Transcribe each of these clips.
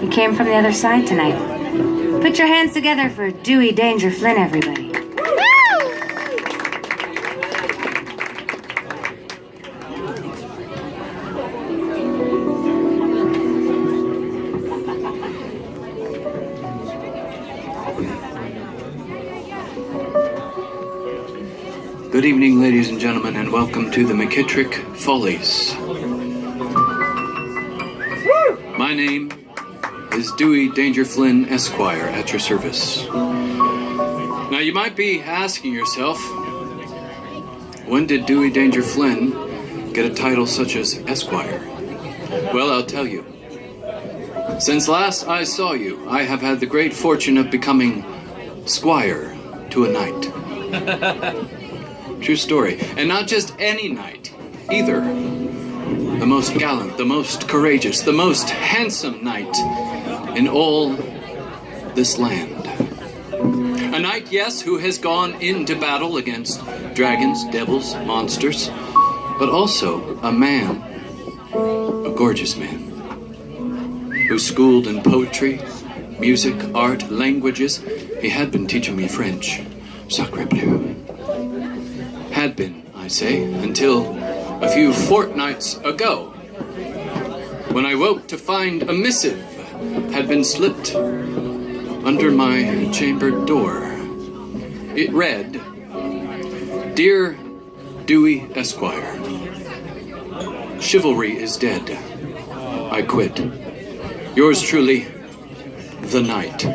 You came from the other side tonight. Put your hands together for Dewey, Danger, Flynn, everybody. Good evening, ladies and gentlemen, and welcome to the McKittrick Follies. My name is Dewey, Danger, Flynn, Esquire, at your service. Now, you might be asking yourself, when did Dewey, Danger, Flynn get a title such as Esquire? Well, I'll tell you. Since last I saw you, I have had the great fortune of becoming squire to a knight. True story. And not just any knight, either. The most gallant, the most courageous, the most handsome knight in all this land. A knight, yes, who has gone into battle against dragons, devils, monsters, but also a man, a gorgeous man, who schooled in poetry, music, art, languages. He had been teaching me French. Sacre bleu. Had been, I say, until a few fortnights ago, when I woke to find a missive had been slipped under my chamber door. It read, "Dear Dewey Esquire, chivalry is dead. I quit. Yours truly, the Knight.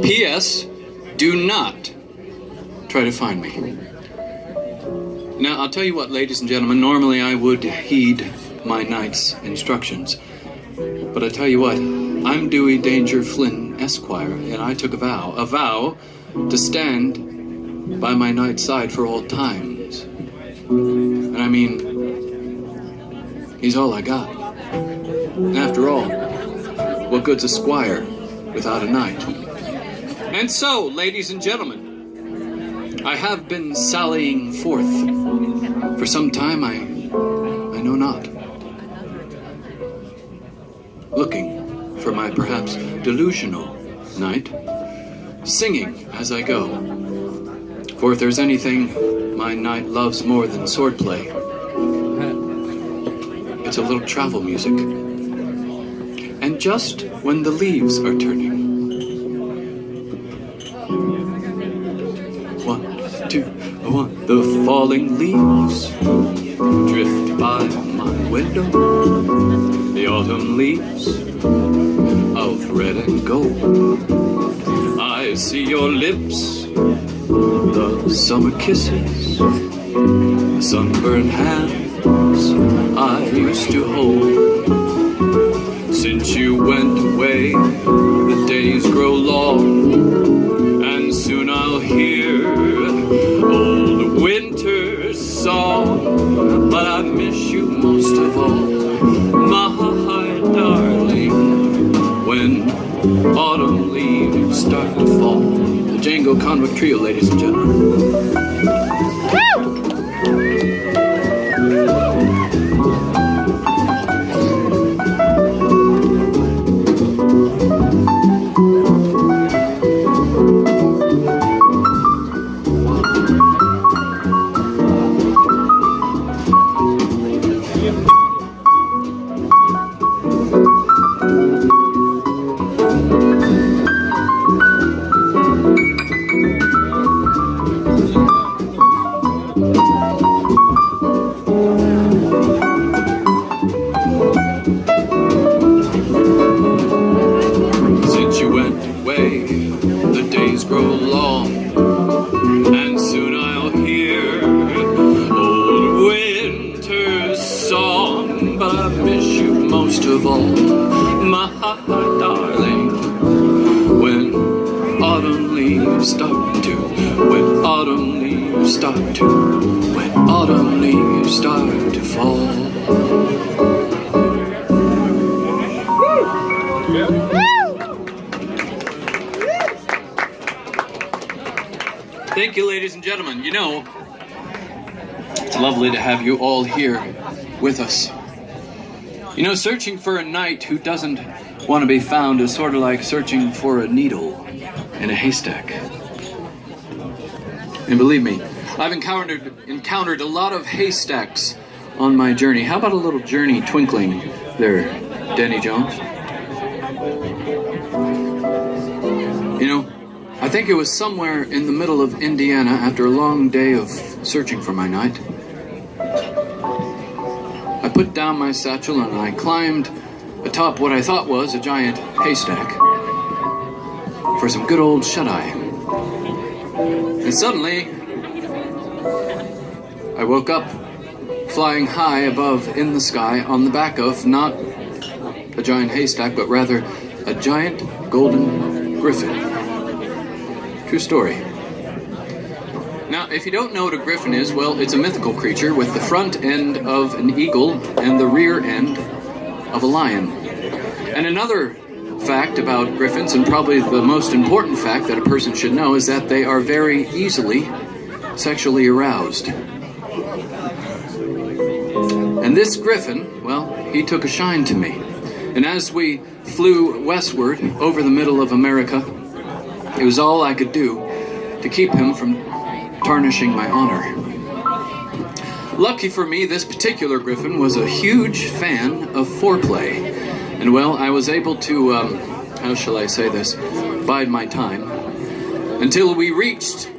P.S. Do not try to find me." Now, I'll tell you what, ladies and gentlemen, normally I would heed my knight's instructions. But I tell you what, I'm Dewey Danger Flynn Esquire, and I took a vow to stand by my knight's side for all times. And I mean, he's all I got. And after all, what good's a squire without a knight? And so, ladies and gentlemen, I have been sallying forth for some time, I know not, looking for my perhaps delusional knight, singing as I go. For if there's anything my knight loves more than swordplay, it's a little travel music. And just when the leaves are turning, 1, 2, 1, the falling leaves drift by my window, the autumn leaves of red and gold. I see your lips, the summer kisses, the sunburned hands I used to hold. Since you went away, the days grow long, and soon I'll hear old winter's song. But I miss you most of all, my darling, when autumn leaves start to fall. The Django Convict Trio, ladies and gentlemen. Thank you, ladies and gentlemen. You know, it's lovely to have you all here with us. You know, searching for a knight who doesn't want to be found is sort of like searching for a needle in a haystack. And believe me, I've encountered a lot of haystacks on my journey. How about a little journey twinkling there, Danny Jones? You know, I think it was somewhere in the middle of Indiana after a long day of searching for my knight. I put down my satchel and I climbed atop what I thought was a giant haystack for some good old shut-eye. And suddenly, I woke up flying high above in the sky on the back of not a giant haystack, but rather a giant golden griffin. True story. Now, if you don't know what a griffin is, well, it's a mythical creature with the front end of an eagle and the rear end of a lion. And another fact about griffins, and probably the most important fact that a person should know, is that they are very easily sexually aroused. And this griffin, well, he took a shine to me. And as we flew westward over the middle of America, it was all I could do to keep him from tarnishing my honor. Lucky for me, this particular griffin was a huge fan of foreplay. And well, I was able to, how shall I say this, bide my time until we reached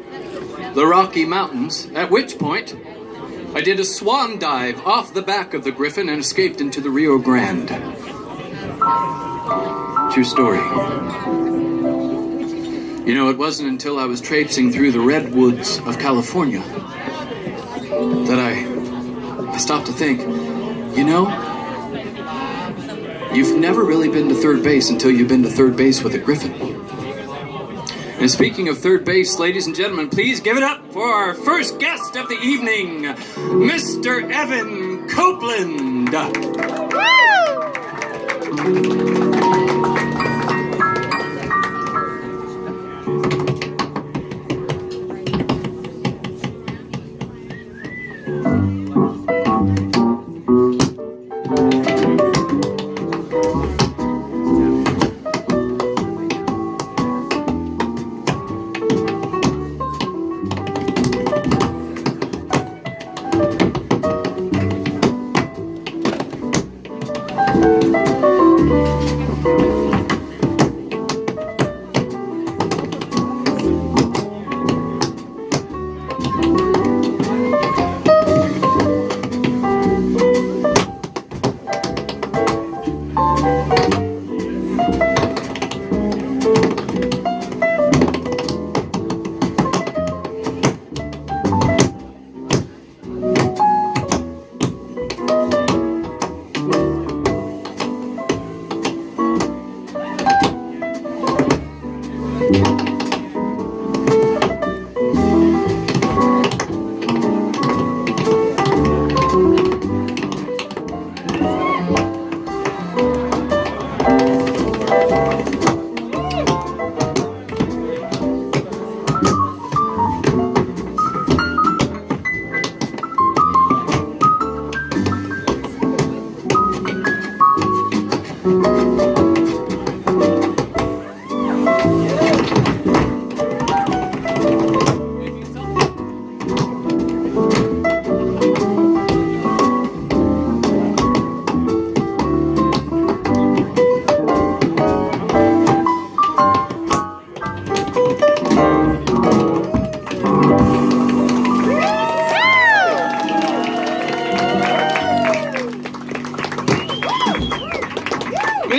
the Rocky Mountains, at which point I did a swan dive off the back of the griffin and escaped into the Rio Grande. True story. You know, it wasn't until I was traipsing through the redwoods of California that I stopped to think, you know, you've never really been to third base until you've been to third base with a griffin. And speaking of third base, ladies and gentlemen, please give it up for our first guest of the evening, Mr. Evan Copeland.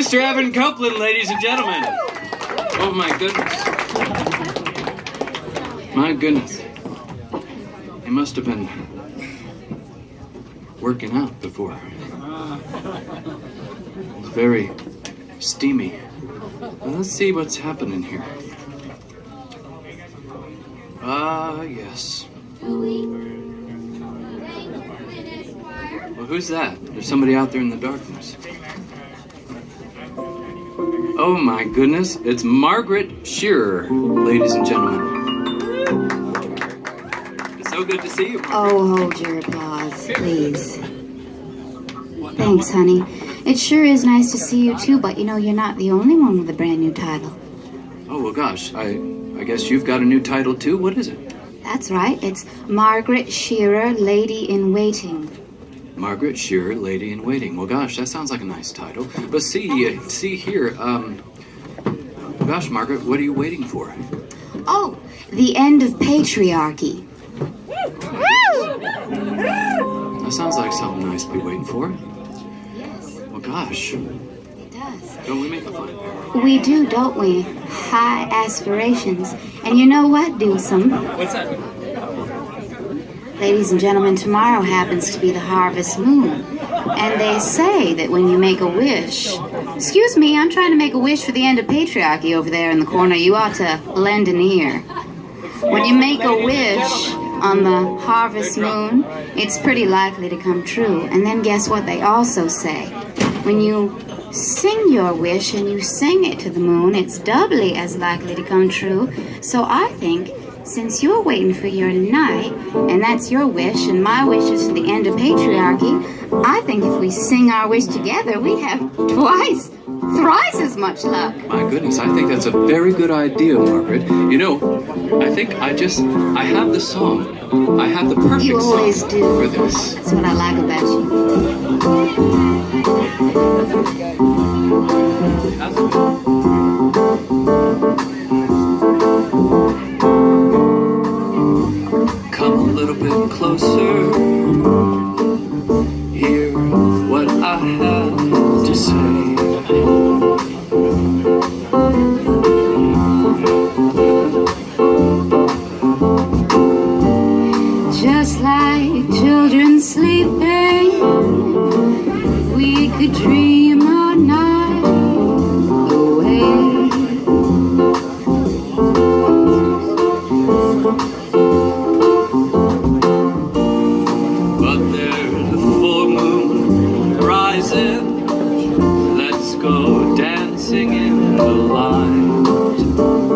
Mr. Evan Copeland, ladies and gentlemen. Oh my goodness. My goodness. He must have been working out before. It's very steamy. Well, let's see what's happening here. Ah, yes. Dewey. Well, who's that? There's somebody out there in the darkness. Oh my goodness, it's Margaret Shearer, ladies and gentlemen. It's so good to see you, Margaret. Oh, hold your applause, please. Thanks, honey. It sure is nice to see you, too, but you know, you're not the only one with a brand new title. Oh, well, gosh, I guess you've got a new title, too. What is it? That's right. It's Margaret Shearer, Lady in Waiting. Margaret Shearer, Lady in Waiting. Well, gosh, that sounds like a nice title. But see here, gosh, Margaret, what are you waiting for? Oh, the end of patriarchy. That sounds like something nice to be waiting for. Yes, Well, gosh, it does. don't we make a fine pair? We do, don't we? High aspirations. And you know what, Dewsome? What's that? Ladies and gentlemen, tomorrow happens to be the harvest moon. And they say that when you make a wish... Excuse me, I'm trying to make a wish for the end of patriarchy over there in the corner. You ought to lend an ear. When you make a wish on the harvest moon, it's pretty likely to come true. And then guess what they also say? When you sing your wish and you sing it to the moon, it's doubly as likely to come true. So I think, since you're waiting for your night, and that's your wish, and my wish is to the end of patriarchy, I think if we sing our wish together, we have thrice as much luck. My goodness, I think that's a very good idea, Margaret. You know, I think I have the song. I have the perfect You always song do. for this. That's what I like about Come a little bit closer. Hear what I have to say. Just like children sleeping, we could dream our night away. But there's a full moon rising. Let's go dancing in the light.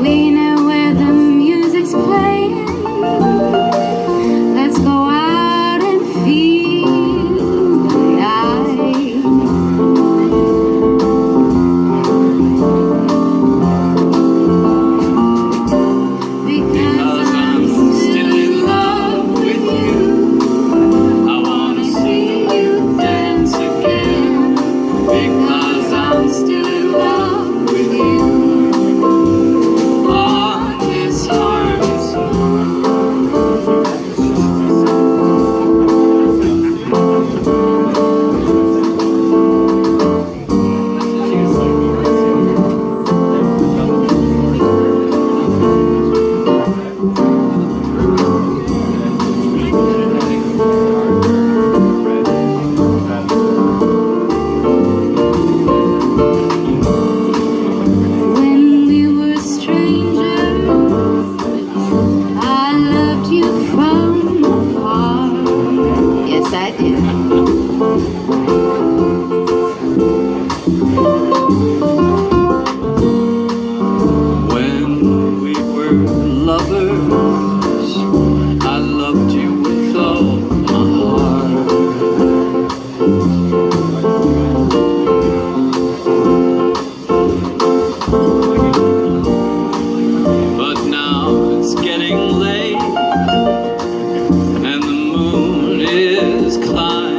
We know where the music's playing. Let's go out and feel the night. Because I'm still in love with you. I wanna see you dance again. Because I'm still in love with you. On this harvest When we were strangers, I loved you from afar. Yes, I did. When we were lovers, I loved you with all my heart. But now it's getting late, and the moon is climbing.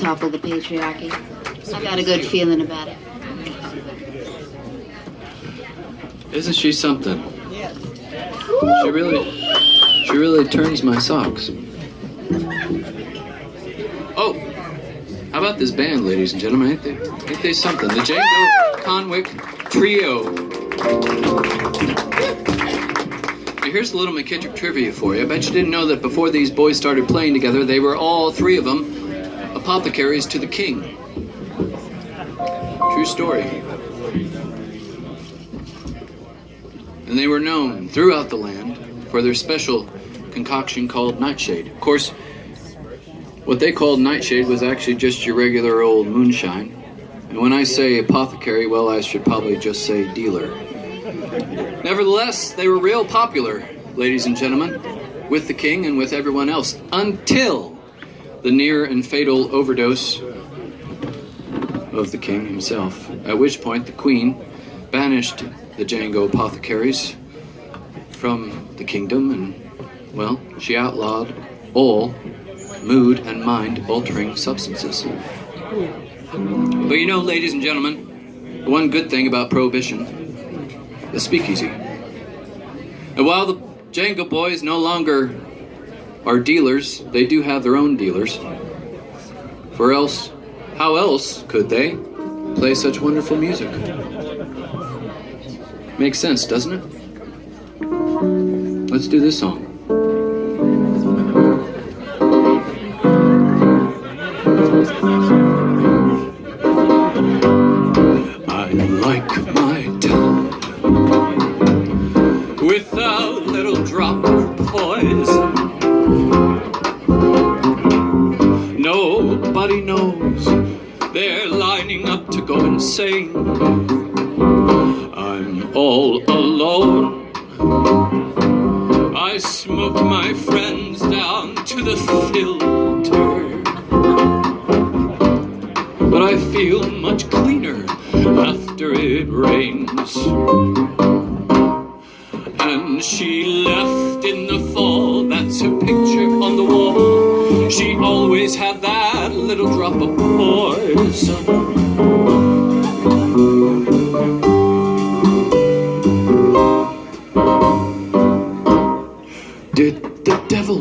topple the patriarchy. I got a good feeling about it. Isn't she something? She really turns my socks. Oh, how about this band, ladies and gentlemen? Ain't they something? The Django Conwick Trio. Now here's a little McKittrick trivia for you. I bet you didn't know that before these boys started playing together, they were all three of them apothecaries to the king. True story. And they were known throughout the land for their special concoction called nightshade. Of course, what they called nightshade was actually just your regular old moonshine. And when I say apothecary, well, I should probably just say dealer. Nevertheless, they were real popular, ladies and gentlemen, with the king and with everyone else, until the near and fatal overdose of the king himself, at which point the queen banished the Django apothecaries from the kingdom, and, well, she outlawed all mood and mind-altering substances. But you know, ladies and gentlemen, the one good thing about Prohibition, the speakeasy. And while the Django boys no longer are dealers, they do have their own dealers. For else, how else could they play such wonderful music? Makes sense, doesn't it? Let's do this song. I like my town with a little drop of poison. Nobody knows they're lining up to go insane. I'm all alone. I smoke my friends down to the filter, but I feel much cleaner after it rains. And she left in the fall, that's her picture on the wall. She always had that little drop of poison. Did the devil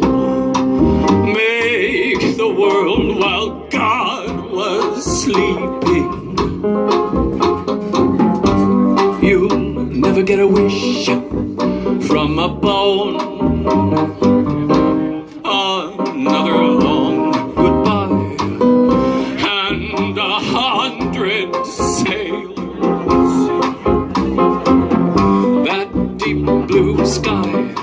make the world while God was sleeping? You'll never get a wish from a bone. Another long goodbye and 100 sails. That deep blue sky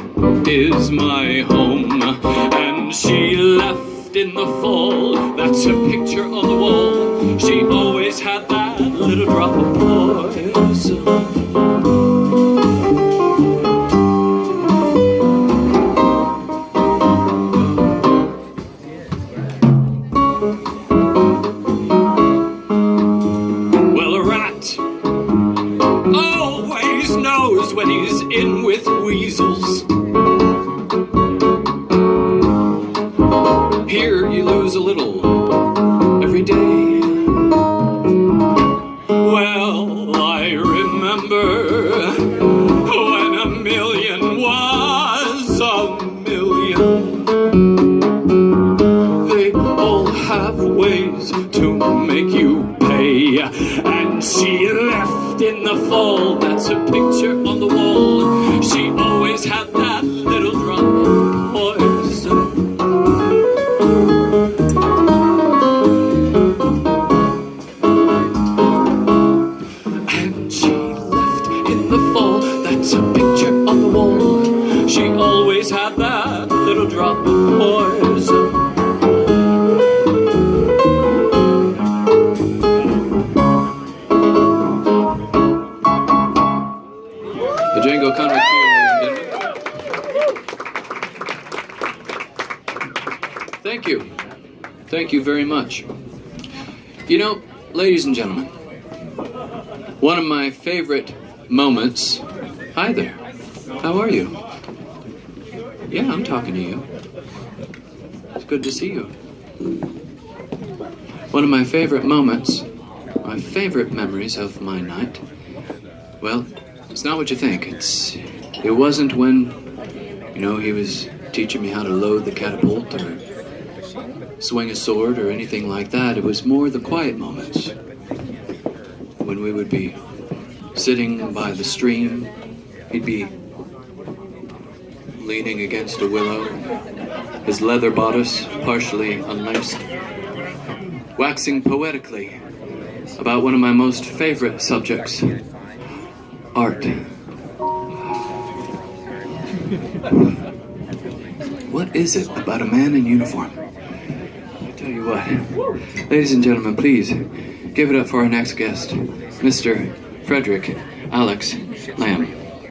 is my home, and she left in the fall, that's her picture on the wall. She always had that little drop of poison. Well, a rat always knows when he's in with weasels. Here you lose a little every day. Well, I remember when a million was a million. They all have ways to make you pay. And she left in the fall, that's a picture on the wall. She always had that little drop of poison. That's a picture on the wall. She always had that little drop of poison. The Django Conwick Trio, ladies and gentlemen. Thank you. Thank you very much. You know, ladies and gentlemen, one of my favorite moments. Hi there. How are you? Yeah, I'm talking to you. It's good to see you. One of my favorite moments, my favorite memories of my night, well, it's not what you think. It wasn't when, he was teaching me how to load the catapult or swing a sword or anything like that. It was more the quiet moments when we would be sitting by the stream. He'd be leaning against a willow, his leather bodice partially unlaced, waxing poetically about one of my most favorite subjects, art. What is it about a man in uniform? I tell you what, ladies and gentlemen, please give it up for our next guest, Mr. Frederick Alex Lamb.